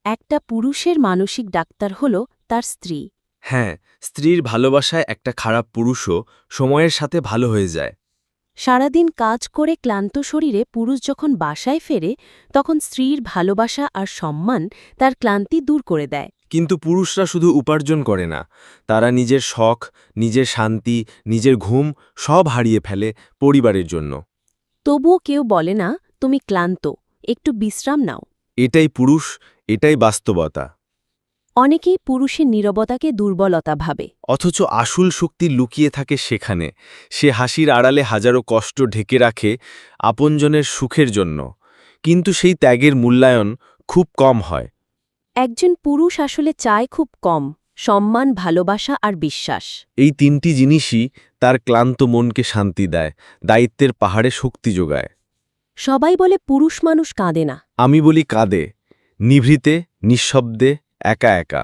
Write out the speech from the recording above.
একটা পুরুষের মানসিক ডাক্তার হল তার স্ত্রী। হ্যাঁ, স্ত্রীর ভালোবাসায় একটা খারাপ পুরুষও সময়ের সাথে ভালো হয়ে যায়। সারাদিন কাজ করে ক্লান্ত শরীরে পুরুষ যখন বাসায় ফেরে তখন স্ত্রীর ভালোবাসা আর সম্মান তার ক্লান্তি দূর করে দেয়। কিন্তু পুরুষরা শুধু উপার্জন করে না, তারা নিজের শখ, নিজের শান্তি, নিজের ঘুম সব হারিয়ে ফেলে পরিবারের জন্য। তবুও কেউ বলে না তুমি ক্লান্ত, একটু বিশ্রাম নাও। এটাই পুরুষ, এটাই বাস্তবতা। অনেকেই পুরুষের নীরবতাকে দুর্বলতা ভাবে। অথচ আসল শক্তি লুকিয়ে থাকে সেখানে। সে হাসির আড়ালে হাজারো কষ্ট ঢেকে রাখে আপনজনের সুখের জন্য, কিন্তু সেই ত্যাগের মূল্যায়ন খুব কম হয়। একজন পুরুষ আসলে চায় খুব কম সম্মান, ভালোবাসা আর বিশ্বাস। এই তিনটি জিনিসই তার ক্লান্ত মনকে শান্তি দেয়, দায়িত্বের পাহাড়ে শক্তি যোগায়। সবাই বলে পুরুষ মানুষ কাঁদে না। আমি বলি কাঁদে, নিভৃতে, নিঃশব্দে, একা একা।